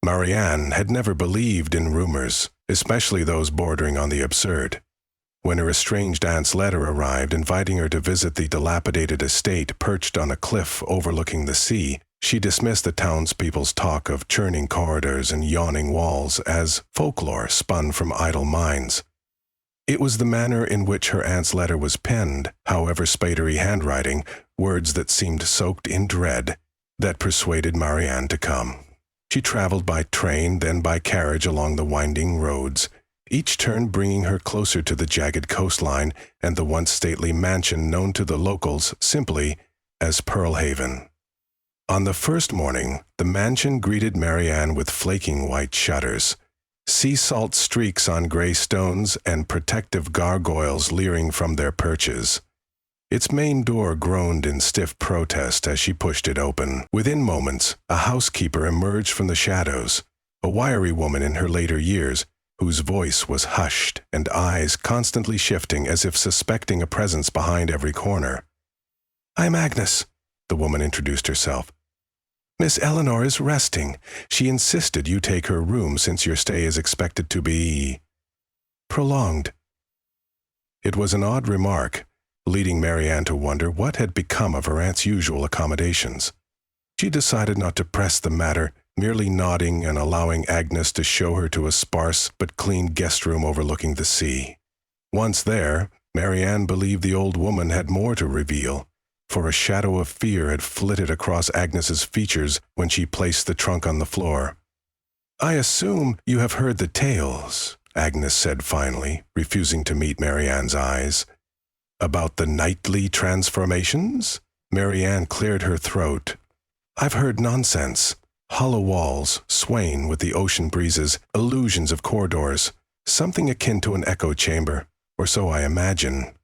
Marianne had never believed in rumors, especially those bordering on the absurd. When her estranged aunt's letter arrived inviting her to visit the dilapidated estate perched on a cliff overlooking the sea, she dismissed the townspeople's talk of churning corridors and yawning walls as folklore spun from idle minds. It was the manner in which her aunt's letter was penned, however spidery handwriting, words that seemed soaked in dread, that persuaded Marianne to come. She traveled by train, then by carriage along the winding roads, each turn bringing her closer to the jagged coastline and the once stately mansion known to the locals simply as Pearl Haven. On the first morning, the mansion greeted Marianne with flaking white shutters, sea salt streaks on gray stones, and protective gargoyles leering from their perches. Its main door groaned in stiff protest as she pushed it open. Within moments, a housekeeper emerged from the shadows, a wiry woman in her later years, whose voice was hushed and eyes constantly shifting as if suspecting a presence behind every corner. "I'm Agnes," the woman introduced herself. "Miss Eleanor is resting. She insisted you take her room since your stay is expected to be prolonged." It was an odd remark, leading Marianne to wonder what had become of her aunt's usual accommodations. She decided not to press the matter, merely nodding and allowing Agnes to show her to a sparse but clean guest room overlooking the sea. Once there, Marianne believed the old woman had more to reveal, for a shadow of fear had flitted across Agnes's features when she placed the trunk on the floor. "I assume you have heard the tales," Agnes said finally, refusing to meet Marianne's eyes. "About the nightly transformations?" Marianne cleared her throat. "I've heard nonsense. Hollow walls, swaying with the ocean breezes, illusions of corridors, something akin to an echo chamber, or so I imagine."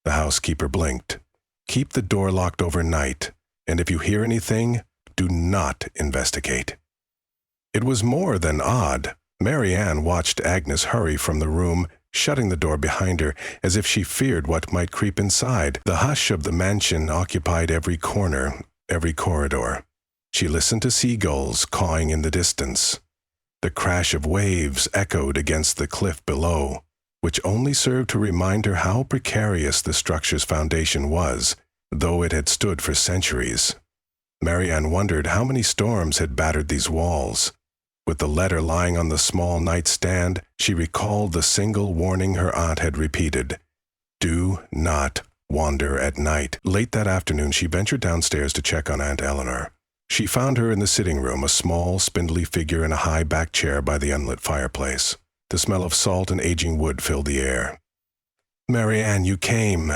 The housekeeper blinked. "Keep the door locked overnight, and if you hear anything, do not investigate." It was more than odd. Marianne watched Agnes hurry from the room, shutting the door behind her as if she feared what might creep inside. The hush of the mansion occupied every corner, every corridor. She listened to seagulls cawing in the distance. The crash of waves echoed against the cliff below, which only served to remind her how precarious the structure's foundation was, though it had stood for centuries. Marianne wondered how many storms had battered these walls. With the letter lying on the small nightstand, she recalled the single warning her aunt had repeated: "Do not wander at night." Late that afternoon, she ventured downstairs to check on Aunt Eleanor. She found her in the sitting room, a small, spindly figure in a high-backed chair by the unlit fireplace. The smell of salt and aging wood filled the air. "Marianne, you came,"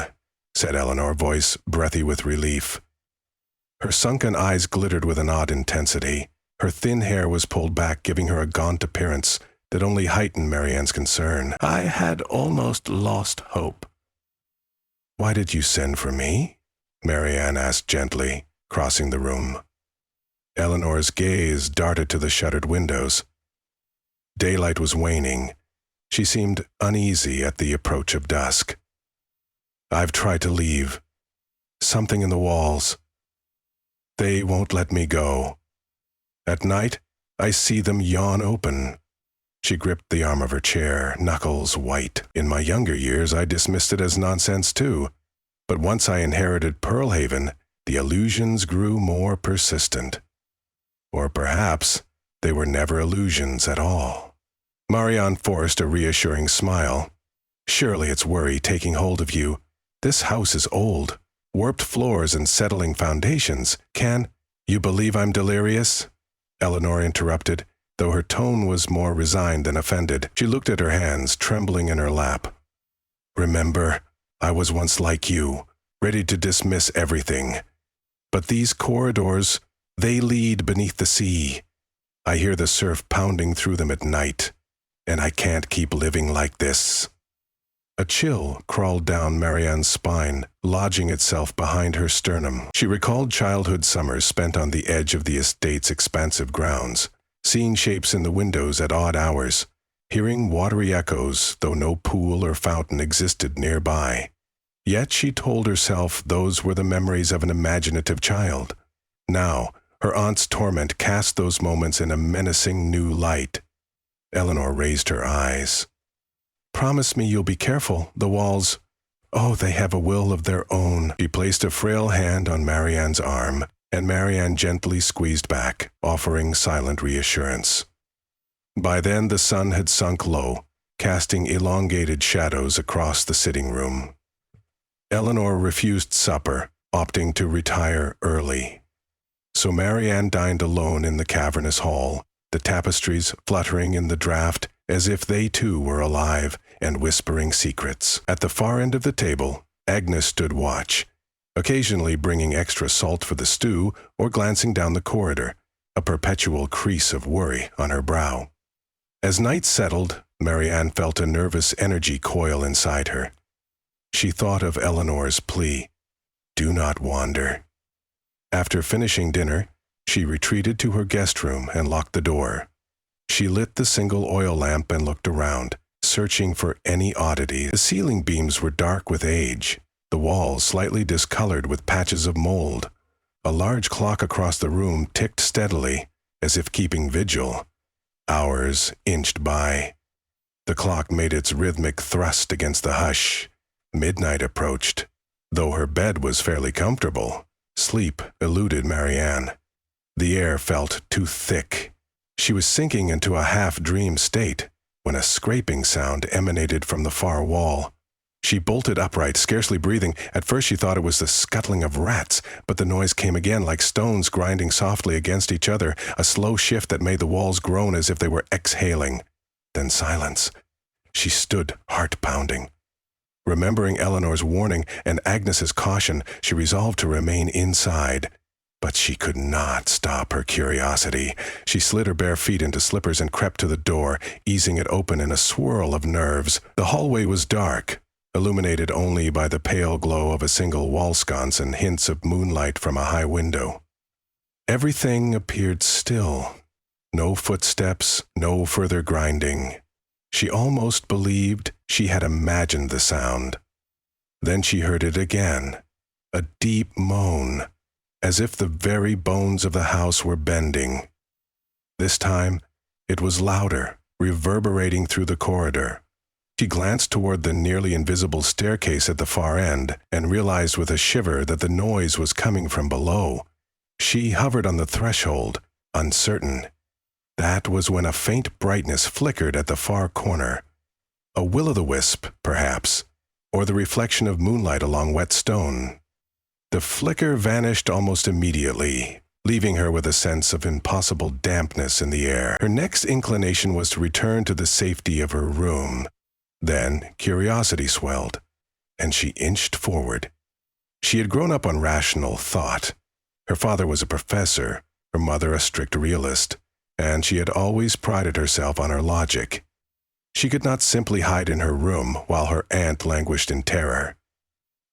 said Eleanor, voice breathy with relief. Her sunken eyes glittered with an odd intensity. Her thin hair was pulled back, giving her a gaunt appearance that only heightened Marianne's concern. "I had almost lost hope." "Why did you send for me?" Marianne asked gently, crossing the room. Eleanor's gaze darted to the shuttered windows. Daylight was waning. She seemed uneasy at the approach of dusk. "I've tried to leave. Something in the walls. They won't let me go. At night, I see them yawn open." She gripped the arm of her chair, knuckles white. "In my younger years, I dismissed it as nonsense too. But once I inherited Pearl Haven, the illusions grew more persistent. Or perhaps they were never illusions at all." Marianne forced a reassuring smile. "Surely it's worry taking hold of you. This house is old. Warped floors and settling foundations. You believe I'm delirious?" Eleanor interrupted, though her tone was more resigned than offended. She looked at her hands, trembling in her lap. "Remember, I was once like you, ready to dismiss everything. But these corridors, they lead beneath the sea. I hear the surf pounding through them at night, and I can't keep living like this." A chill crawled down Marianne's spine, lodging itself behind her sternum. She recalled childhood summers spent on the edge of the estate's expansive grounds, seeing shapes in the windows at odd hours, hearing watery echoes, though no pool or fountain existed nearby. Yet she told herself those were the memories of an imaginative child. Now, Her aunt's torment cast those moments in a menacing new light. Eleanor raised her eyes. "Promise me you'll be careful. The walls, oh, they have a will of their own." She placed a frail hand on Marianne's arm, and Marianne gently squeezed back, offering silent reassurance. By then the sun had sunk low, casting elongated shadows across the sitting room. Eleanor refused supper, opting to retire early. So Marianne dined alone in the cavernous hall, the tapestries fluttering in the draught as if they too were alive and whispering secrets. At the far end of the table, Agnes stood watch, occasionally bringing extra salt for the stew or glancing down the corridor, a perpetual crease of worry on her brow. As night settled, Marianne felt a nervous energy coil inside her. She thought of Eleanor's plea, "Do not wander." After finishing dinner, she retreated to her guest room and locked the door. She lit the single oil lamp and looked around, searching for any oddity. The ceiling beams were dark with age, the walls slightly discolored with patches of mold. A large clock across the room ticked steadily, as if keeping vigil. Hours inched by. The clock made its rhythmic thrust against the hush. Midnight approached. Though her bed was fairly comfortable, sleep eluded Marianne. The air felt too thick. She was sinking into a half-dream state when a scraping sound emanated from the far wall. She bolted upright, scarcely breathing. At first she thought it was the scuttling of rats, but the noise came again like stones grinding softly against each other, a slow shift that made the walls groan as if they were exhaling. Then silence. She stood, heart-pounding. Remembering Eleanor's warning and Agnes's caution, she resolved to remain inside. But she could not stop her curiosity. She slid her bare feet into slippers and crept to the door, easing it open in a swirl of nerves. The hallway was dark, illuminated only by the pale glow of a single wall sconce and hints of moonlight from a high window. Everything appeared still. No footsteps, no further grinding. She almost believed she had imagined the sound. Then she heard it again, a deep moan, as if the very bones of the house were bending. This time, it was louder, reverberating through the corridor. She glanced toward the nearly invisible staircase at the far end and realized with a shiver that the noise was coming from below. She hovered on the threshold, uncertain. That was when a faint brightness flickered at the far corner. A will-o'-the-wisp, perhaps, or the reflection of moonlight along wet stone. The flicker vanished almost immediately, leaving her with a sense of impossible dampness in the air. Her next inclination was to return to the safety of her room. Then curiosity swelled, and she inched forward. She had grown up on rational thought. Her father was a professor, her mother a strict realist, and she had always prided herself on her logic. She could not simply hide in her room while her aunt languished in terror.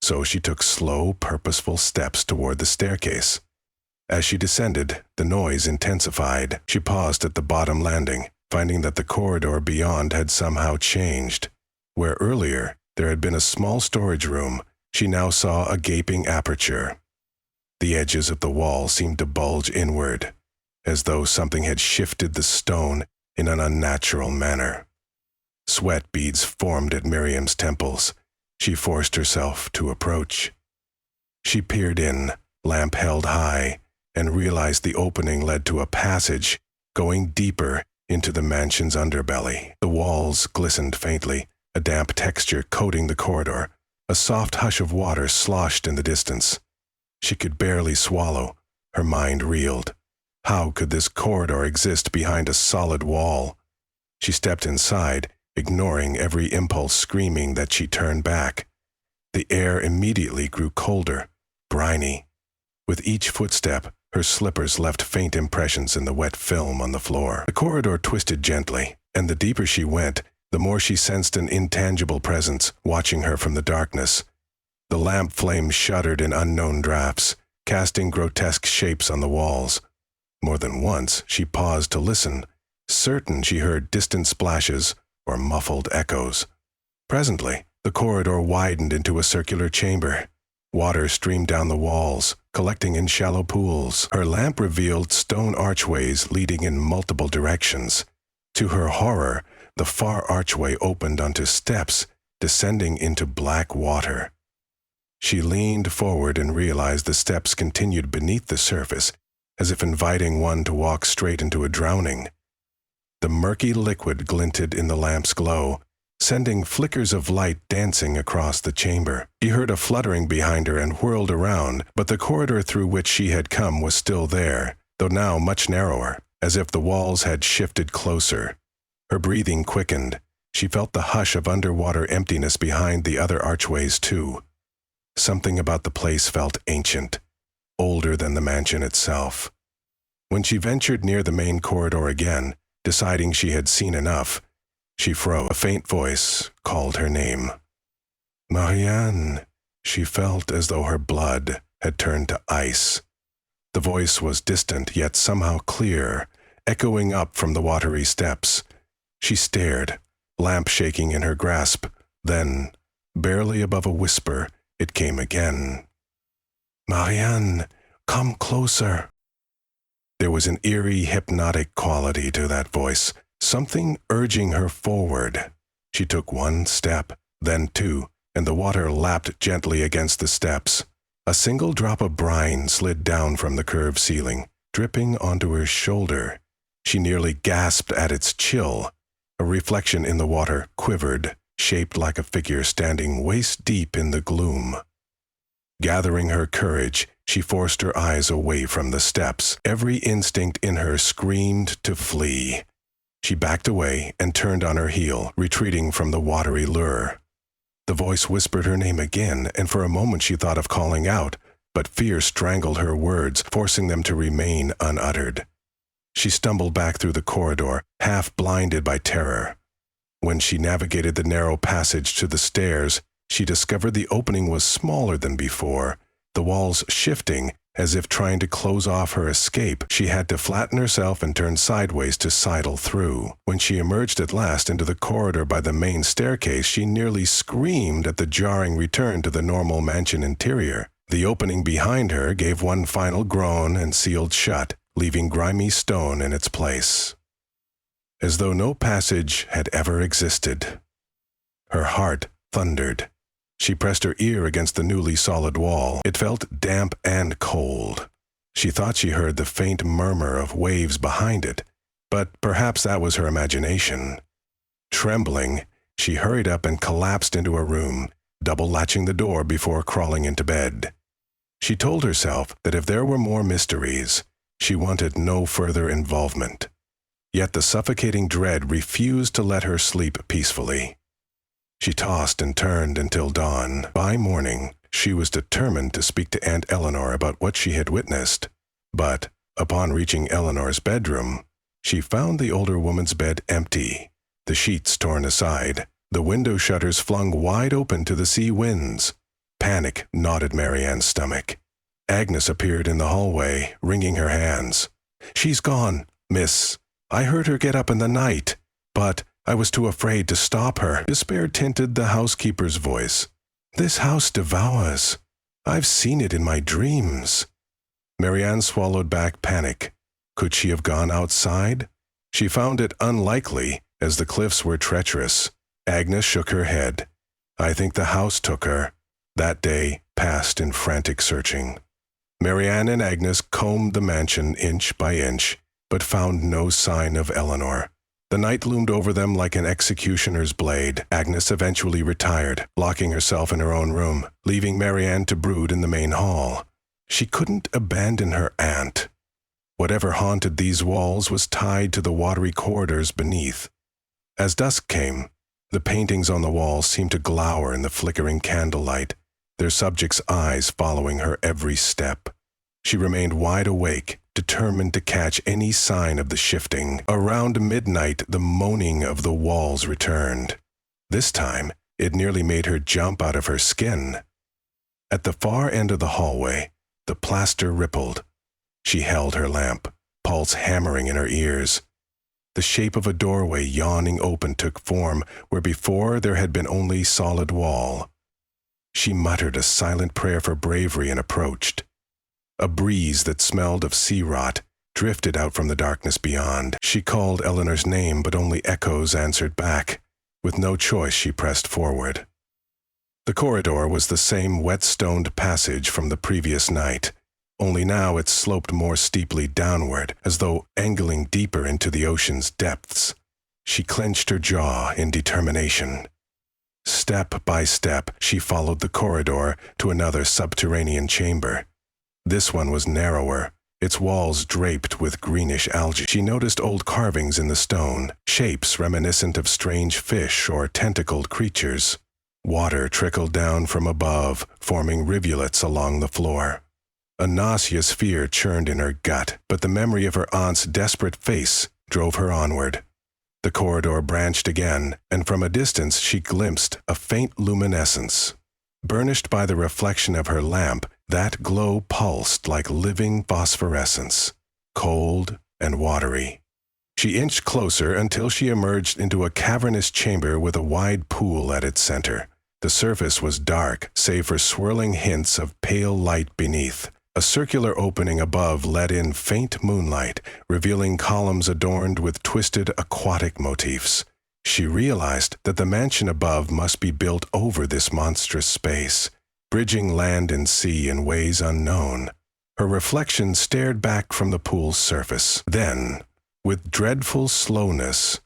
So she took slow, purposeful steps toward the staircase. As she descended, the noise intensified. She paused at the bottom landing, finding that the corridor beyond had somehow changed. Where earlier there had been a small storage room, she now saw a gaping aperture. The edges of the wall seemed to bulge inward, as though something had shifted the stone in an unnatural manner. Sweat beads formed at Miriam's temples. She forced herself to approach. She peered in, lamp held high, and realized the opening led to a passage going deeper into the mansion's underbelly. The walls glistened faintly, a damp texture coating the corridor. A soft hush of water sloshed in the distance. She could barely swallow. Her mind reeled. How could this corridor exist behind a solid wall? She stepped inside, ignoring every impulse, screaming that she turn back. The air immediately grew colder, briny. With each footstep, her slippers left faint impressions in the wet film on the floor. The corridor twisted gently, and the deeper she went, the more she sensed an intangible presence watching her from the darkness. The lamp flame shuddered in unknown drafts, casting grotesque shapes on the walls. More than once, she paused to listen, certain she heard distant splashes or muffled echoes. Presently, the corridor widened into a circular chamber. Water streamed down the walls, collecting in shallow pools. Her lamp revealed stone archways leading in multiple directions. To her horror, the far archway opened onto steps, descending into black water. She leaned forward and realized the steps continued beneath the surface, as if inviting one to walk straight into a drowning. The murky liquid glinted in the lamp's glow, sending flickers of light dancing across the chamber. He heard a fluttering behind her and whirled around, but the corridor through which she had come was still there, though now much narrower, as if the walls had shifted closer. Her breathing quickened. She felt the hush of underwater emptiness behind the other archways too. Something about the place felt ancient, older than the mansion itself. When she ventured near the main corridor again, deciding she had seen enough, she froze. A faint voice called her name. Marianne. She felt as though her blood had turned to ice. The voice was distant, yet somehow clear, echoing up from the watery steps. She stared, lamp shaking in her grasp. Then, barely above a whisper, it came again. Marianne, come closer. There was an eerie, hypnotic quality to that voice, something urging her forward. She took one step, then two, and the water lapped gently against the steps. A single drop of brine slid down from the curved ceiling, dripping onto her shoulder. She nearly gasped at its chill. A reflection in the water quivered, shaped like a figure standing waist-deep in the gloom. Gathering her courage, she forced her eyes away from the steps. Every instinct in her screamed to flee. She backed away and turned on her heel, retreating from the watery lure. The voice whispered her name again, and for a moment she thought of calling out, but fear strangled her words, forcing them to remain unuttered. She stumbled back through the corridor, half blinded by terror. When she navigated the narrow passage to the stairs, she discovered the opening was smaller than before, the walls shifting as if trying to close off her escape. She had to flatten herself and turn sideways to sidle through. When she emerged at last into the corridor by the main staircase, she nearly screamed at the jarring return to the normal mansion interior. The opening behind her gave one final groan and sealed shut, leaving grimy stone in its place. As though no passage had ever existed. Her heart thundered. She pressed her ear against the newly solid wall. It felt damp and cold. She thought she heard the faint murmur of waves behind it, but perhaps that was her imagination. Trembling, she hurried up and collapsed into her room, double-latching the door before crawling into bed. She told herself that if there were more mysteries, she wanted no further involvement. Yet the suffocating dread refused to let her sleep peacefully. She tossed and turned until dawn. By morning, she was determined to speak to Aunt Eleanor about what she had witnessed. But, upon reaching Eleanor's bedroom, she found the older woman's bed empty, the sheets torn aside, the window shutters flung wide open to the sea winds. Panic knotted Marianne's stomach. Agnes appeared in the hallway, wringing her hands. "She's gone, miss. I heard her get up in the night, but I was too afraid to stop her." Despair tinted the housekeeper's voice. "This house devours. I've seen it in my dreams." Marianne swallowed back panic. Could she have gone outside? She found it unlikely, as the cliffs were treacherous. Agnes shook her head. "I think the house took her." That day passed in frantic searching. Marianne and Agnes combed the mansion inch by inch, but found no sign of Eleanor. The night loomed over them like an executioner's blade. Agnes eventually retired, locking herself in her own room, leaving Marianne to brood in the main hall. She couldn't abandon her aunt. Whatever haunted these walls was tied to the watery corridors beneath. As dusk came, the paintings on the walls seemed to glower in the flickering candlelight, their subjects' eyes following her every step. She remained wide awake, determined to catch any sign of the shifting. Around midnight, the moaning of the walls returned. This time, it nearly made her jump out of her skin. At the far end of the hallway, the plaster rippled. She held her lamp, pulse hammering in her ears. The shape of a doorway yawning open took form where before there had been only solid wall. She muttered a silent prayer for bravery and approached. A breeze that smelled of sea rot drifted out from the darkness beyond. She called Eleanor's name, but only echoes answered back. With no choice, she pressed forward. The corridor was the same wet-stoned passage from the previous night, only now it sloped more steeply downward, as though angling deeper into the ocean's depths. She clenched her jaw in determination. Step by step, she followed the corridor to another subterranean chamber. This one was narrower, its walls draped with greenish algae. She noticed old carvings in the stone, shapes reminiscent of strange fish or tentacled creatures. Water trickled down from above, forming rivulets along the floor. A nauseous fear churned in her gut, but the memory of her aunt's desperate face drove her onward. The corridor branched again, and from a distance she glimpsed a faint luminescence. Burnished by the reflection of her lamp, that glow pulsed like living phosphorescence, cold and watery. She inched closer until she emerged into a cavernous chamber with a wide pool at its center. The surface was dark, save for swirling hints of pale light beneath. A circular opening above let in faint moonlight, revealing columns adorned with twisted aquatic motifs. She realized that the mansion above must be built over this monstrous space, bridging land and sea in ways unknown. Her reflection stared back from the pool's surface. Then, with dreadful slowness,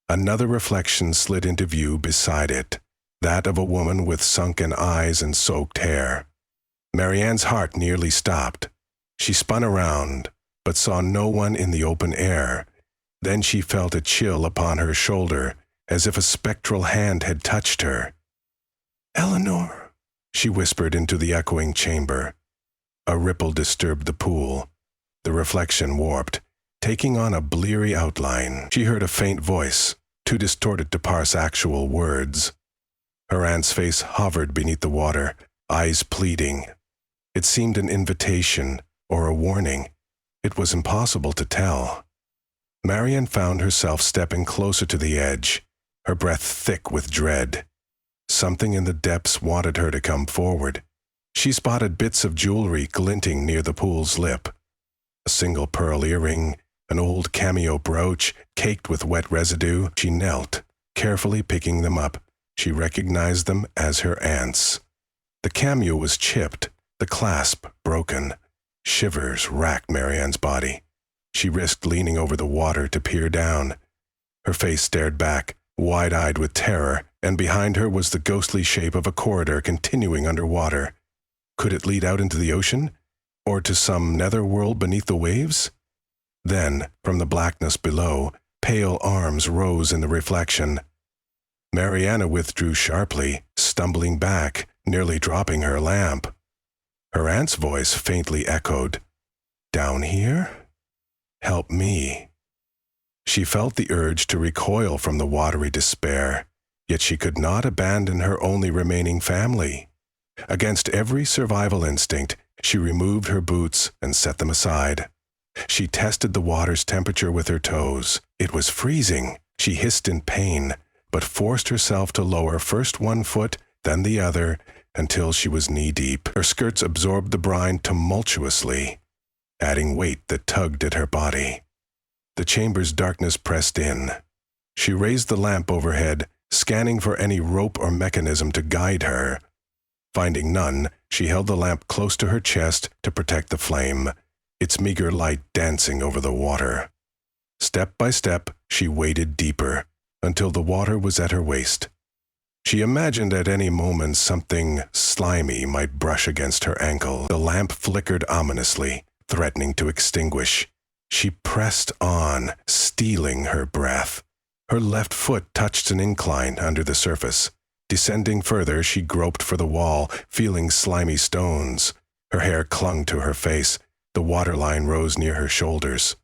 another reflection slid into view beside it, that of a woman with sunken eyes and soaked hair. Marianne's heart nearly stopped. She spun around, but saw no one in the open air. Then she felt a chill upon her shoulder, as if a spectral hand had touched her. "Eleanor," she whispered into the echoing chamber. A ripple disturbed the pool. The reflection warped, taking on a bleary outline. She heard a faint voice, too distorted to parse actual words. Her aunt's face hovered beneath the water, eyes pleading. It seemed an invitation or a warning. It was impossible to tell. Marianne found herself stepping closer to the edge, her breath thick with dread. Something in the depths wanted her to come forward. She spotted bits of jewelry glinting near the pool's lip. A single pearl earring, an old cameo brooch caked with wet residue. She knelt, carefully picking them up. She recognized them as her aunt's. The cameo was chipped, the clasp broken. Shivers racked Marianne's body. She risked leaning over the water to peer down. Her face stared back, wide-eyed with terror, and behind her was the ghostly shape of a corridor continuing underwater. Could it lead out into the ocean? Or to some netherworld beneath the waves? Then, from the blackness below, pale arms rose in the reflection. Marianne withdrew sharply, stumbling back, nearly dropping her lamp. Her aunt's voice faintly echoed, "Down here? Help me." She felt the urge to recoil from the watery despair, yet she could not abandon her only remaining family. Against every survival instinct, she removed her boots and set them aside. She tested the water's temperature with her toes. It was freezing. She hissed in pain, but forced herself to lower first one foot, then the other, until she was knee-deep. Her skirts absorbed the brine tumultuously, adding weight that tugged at her body. The chamber's darkness pressed in. She raised the lamp overhead, scanning for any rope or mechanism to guide her. Finding none, she held the lamp close to her chest to protect the flame, its meager light dancing over the water. Step by step, she waded deeper, until the water was at her waist. She imagined at any moment something slimy might brush against her ankle. The lamp flickered ominously, threatening to extinguish. She pressed on, stealing her breath. Her left foot touched an incline under the surface. Descending further, she groped for the wall, feeling slimy stones. Her hair clung to her face. The waterline rose near her shoulders.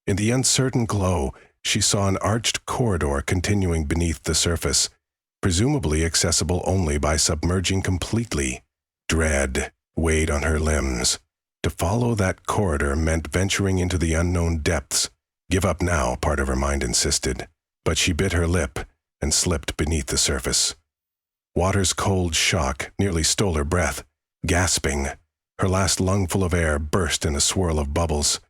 In the uncertain glow, she saw an arched corridor continuing beneath the surface, presumably accessible only by submerging completely. Dread weighed on her limbs. To follow that corridor meant venturing into the unknown depths. Give up now, part of her mind insisted. But she bit her lip and slipped beneath the surface. Water's cold shock nearly stole her breath. Gasping, Her last lungful of air burst in a swirl of bubbles.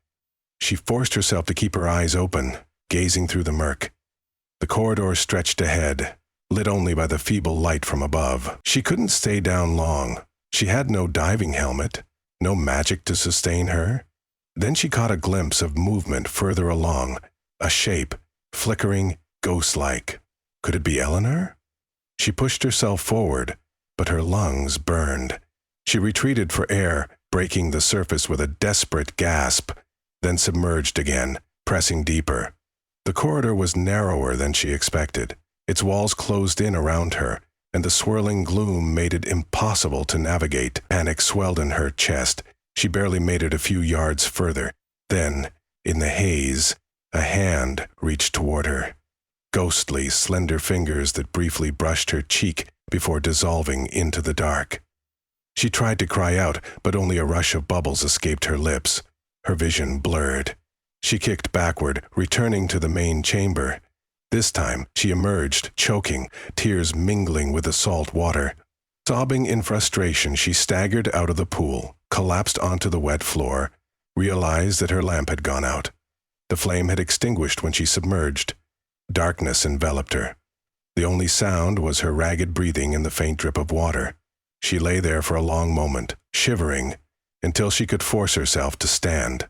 She forced herself to keep her eyes open, gazing through the murk. The corridor stretched ahead, lit only by the feeble light from above. She couldn't stay down long. She had no diving helmet, no magic to sustain her. Then she caught a glimpse of movement further along, a shape, flickering, ghost-like. Could it be Eleanor? She pushed herself forward, but her lungs burned. She retreated for air, breaking the surface with a desperate gasp, then submerged again, pressing deeper. The corridor was narrower than she expected. Its walls closed in around her, and the swirling gloom made it impossible to navigate. Panic swelled in her chest. She barely made it a few yards further. Then, in the haze, a hand reached toward her. Ghostly, slender fingers that briefly brushed her cheek before dissolving into the dark. She tried to cry out, but only a rush of bubbles escaped her lips. Her vision blurred. She kicked backward, returning to the main chamber. This time, she emerged, choking, tears mingling with the salt water. Sobbing in frustration, she staggered out of the pool, collapsed onto the wet floor, realized that her lamp had gone out. The flame had extinguished when she submerged. Darkness enveloped her. The only sound was her ragged breathing and the faint drip of water. She lay there for a long moment, shivering, until she could force herself to stand.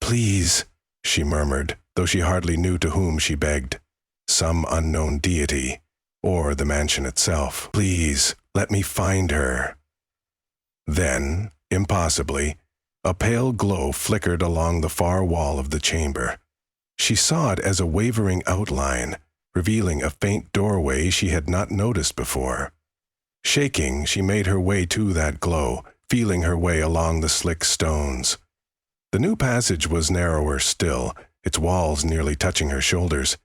"Please," she murmured, though she hardly knew to whom she begged. Some unknown deity, or the mansion itself. "Please, let me find her." Then, impossibly, a pale glow flickered along the far wall of the chamber. She saw it as a wavering outline, revealing a faint doorway she had not noticed before. Shaking, she made her way to that glow, feeling her way along the slick stones. The new passage was narrower still, its walls nearly touching her shoulders.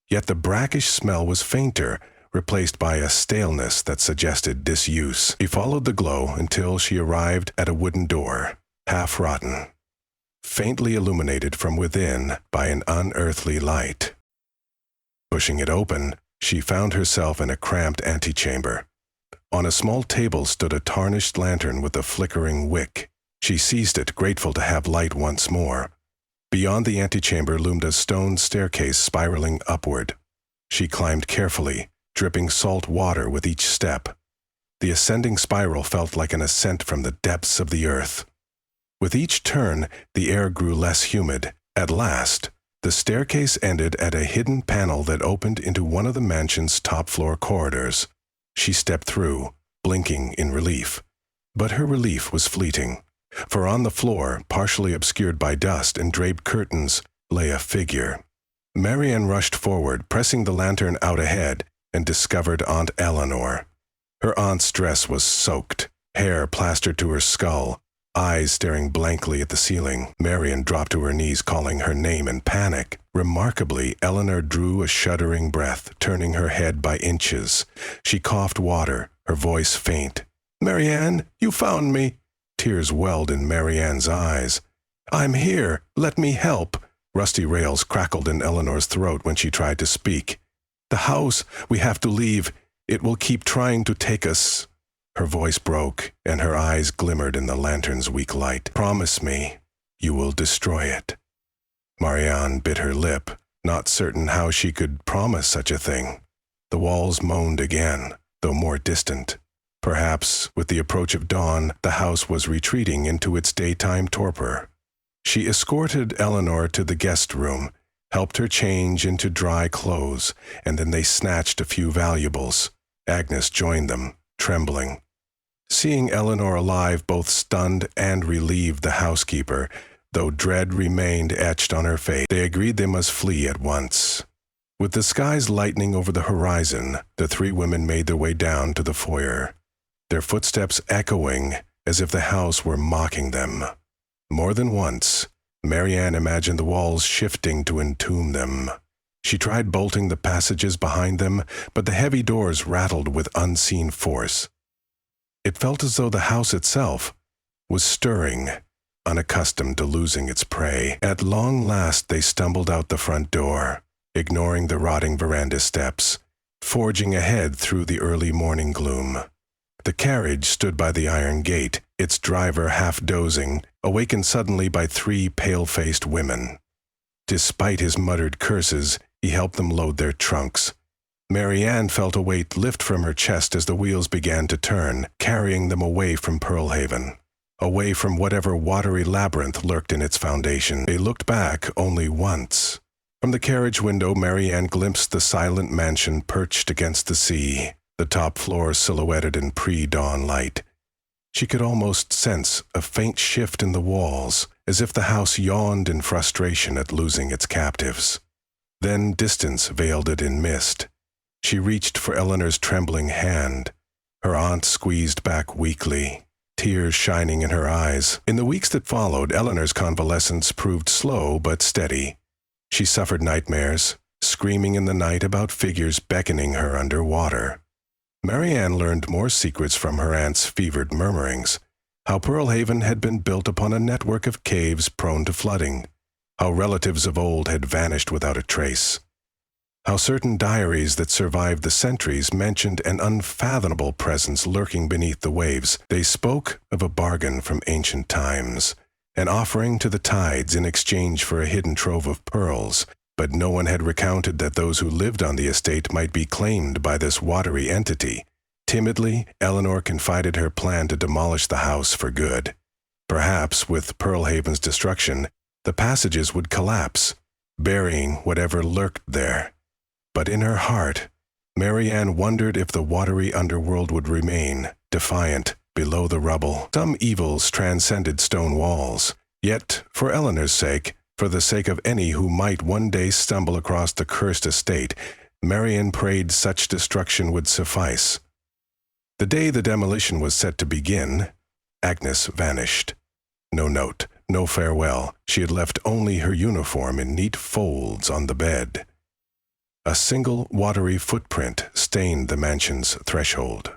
Yet the brackish smell was fainter, replaced by a staleness that suggested disuse. She followed the glow until she arrived at a wooden door, half-rotten, faintly illuminated from within by an unearthly light. Pushing it open, she found herself in a cramped antechamber. On a small table stood a tarnished lantern with a flickering wick. She seized it, grateful to have light once more. Beyond the antechamber loomed a stone staircase spiraling upward. She climbed carefully, dripping salt water with each step. The ascending spiral felt like an ascent from the depths of the earth. With each turn, the air grew less humid. At last, the staircase ended at a hidden panel that opened into one of the mansion's top-floor corridors. She stepped through, blinking in relief. But her relief was fleeting, for on the floor, partially obscured by dust and draped curtains, lay a figure. Marianne rushed forward, pressing the lantern out ahead, and discovered Aunt Eleanor. Her aunt's dress was soaked, hair plastered to her skull, eyes staring blankly at the ceiling. Marianne dropped to her knees, calling her name in panic. Remarkably, Eleanor drew a shuddering breath, turning her head by inches. She coughed water, her voice faint. "Marianne, you found me!" Tears welled in Marianne's eyes. "I'm here. Let me help." Rusty rails crackled in Eleanor's throat when she tried to speak. "The house, we have to leave. It will keep trying to take us." Her voice broke, and her eyes glimmered in the lantern's weak light. "Promise me, you will destroy it." Marianne bit her lip, not certain how she could promise such a thing. The walls moaned again, though more distant. Perhaps, with the approach of dawn, the house was retreating into its daytime torpor. She escorted Eleanor to the guest room, helped her change into dry clothes, and then they snatched a few valuables. Agnes joined them, trembling. Seeing Eleanor alive both stunned and relieved the housekeeper, though dread remained etched on her face. They agreed they must flee at once. With the skies lightening over the horizon, the three women made their way down to the foyer, their footsteps echoing as if the house were mocking them. More than once, Marianne imagined the walls shifting to entomb them. She tried bolting the passages behind them, but the heavy doors rattled with unseen force. It felt as though the house itself was stirring, unaccustomed to losing its prey. At long last they stumbled out the front door, ignoring the rotting veranda steps, forging ahead through the early morning gloom. The carriage stood by the iron gate, its driver half dozing, awakened suddenly by three pale-faced women. Despite his muttered curses, he helped them load their trunks. Marianne felt a weight lift from her chest as the wheels began to turn, carrying them away from Pearlhaven, away from whatever watery labyrinth lurked in its foundation. They looked back only once. From the carriage window, Marianne glimpsed the silent mansion perched against the sea, the top floor silhouetted in pre-dawn light. She could almost sense a faint shift in the walls, as if the house yawned in frustration at losing its captives. Then distance veiled it in mist. She reached for Eleanor's trembling hand. Her aunt squeezed back weakly, tears shining in her eyes. In the weeks that followed, Eleanor's convalescence proved slow but steady. She suffered nightmares, screaming in the night about figures beckoning her underwater. Marianne learned more secrets from her aunt's fevered murmurings, how Pearlhaven had been built upon a network of caves prone to flooding, how relatives of old had vanished without a trace, how certain diaries that survived the centuries mentioned an unfathomable presence lurking beneath the waves. They spoke of a bargain from ancient times, an offering to the tides in exchange for a hidden trove of pearls, but no one had recounted that those who lived on the estate might be claimed by this watery entity. Timidly, Eleanor confided her plan to demolish the house for good. Perhaps, with Pearlhaven's destruction, the passages would collapse, burying whatever lurked there. But in her heart, Marianne wondered if the watery underworld would remain, defiant, below the rubble. Some evils transcended stone walls, yet, for Eleanor's sake, for the sake of any who might one day stumble across the cursed estate, Marianne prayed such destruction would suffice. The day the demolition was set to begin, Agnes vanished. No note, no farewell. She had left only her uniform in neat folds on the bed. A single watery footprint stained the mansion's threshold,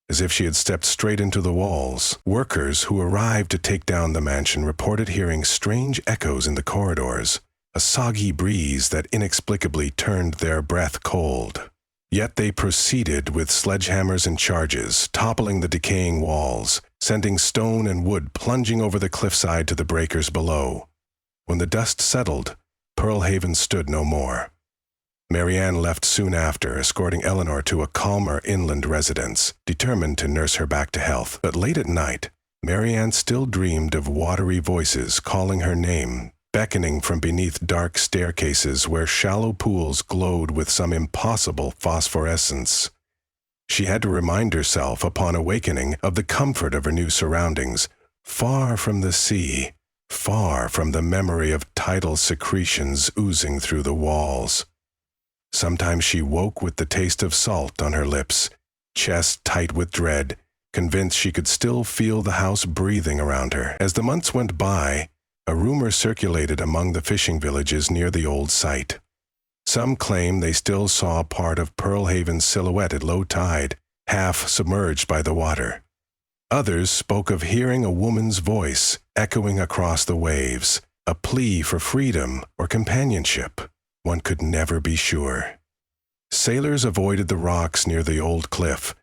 as if she had stepped straight into the walls. Workers who arrived to take down the mansion reported hearing strange echoes in the corridors, a soggy breeze that inexplicably turned their breath cold. Yet they proceeded with sledgehammers and charges, toppling the decaying walls, sending stone and wood plunging over the cliffside to the breakers below. When the dust settled, Pearlhaven stood no more. Marianne left soon after, escorting Eleanor to a calmer inland residence, determined to nurse her back to health. But late at night, Marianne still dreamed of watery voices calling her name, beckoning from beneath dark staircases where shallow pools glowed with some impossible phosphorescence. She had to remind herself, upon awakening, of the comfort of her new surroundings, far from the sea, far from the memory of tidal secretions oozing through the walls. Sometimes she woke with the taste of salt on her lips, chest tight with dread, convinced she could still feel the house breathing around her. As the months went by, a rumor circulated among the fishing villages near the old site. Some claimed they still saw part of Pearlhaven's silhouette at low tide, half submerged by the water. Others spoke of hearing a woman's voice echoing across the waves, a plea for freedom or companionship. One could never be sure. Sailors avoided the rocks near the old cliff,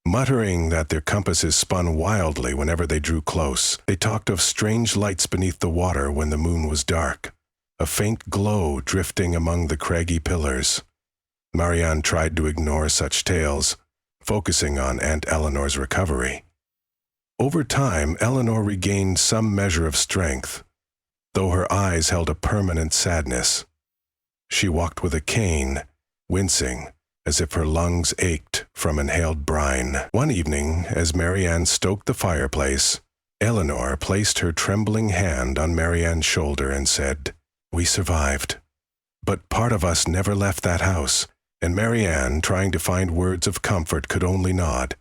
muttering that their compasses spun wildly whenever they drew close. They talked of strange lights beneath the water when the moon was dark, a faint glow drifting among the craggy pillars. Marianne tried to ignore such tales, focusing on Aunt Eleanor's recovery. Over time, Eleanor regained some measure of strength, though her eyes held a permanent sadness. She walked with a cane, wincing, as if her lungs ached from inhaled brine. One evening, as Marianne stoked the fireplace, Eleanor placed her trembling hand on Marianne's shoulder and said, "We survived. But part of us never left that house," and Marianne, trying to find words of comfort, could only nod.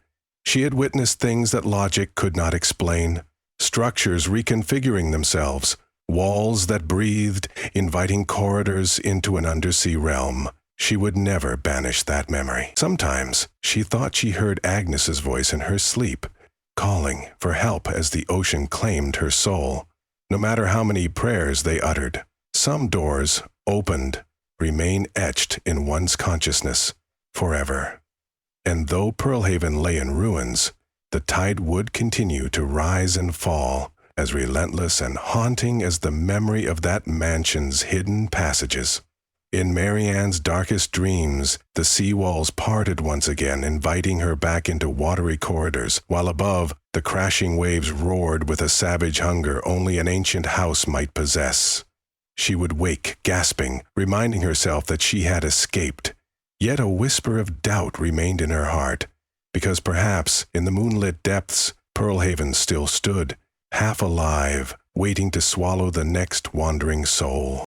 She had witnessed things that logic could not explain, structures reconfiguring themselves, walls that breathed, inviting corridors into an undersea realm. She would never banish that memory. Sometimes she thought she heard Agnes's voice in her sleep, calling for help as the ocean claimed her soul. No matter how many prayers they uttered, some doors opened, remain etched in one's consciousness forever. And though Pearlhaven lay in ruins, the tide would continue to rise and fall, as relentless and haunting as the memory of that mansion's hidden passages. In Marianne's darkest dreams, the seawalls parted once again, inviting her back into watery corridors, while above, the crashing waves roared with a savage hunger only an ancient house might possess. She would wake, gasping, reminding herself that she had escaped. Yet a whisper of doubt remained in her heart, because perhaps, in the moonlit depths, Pearlhaven still stood, half alive, waiting to swallow the next wandering soul.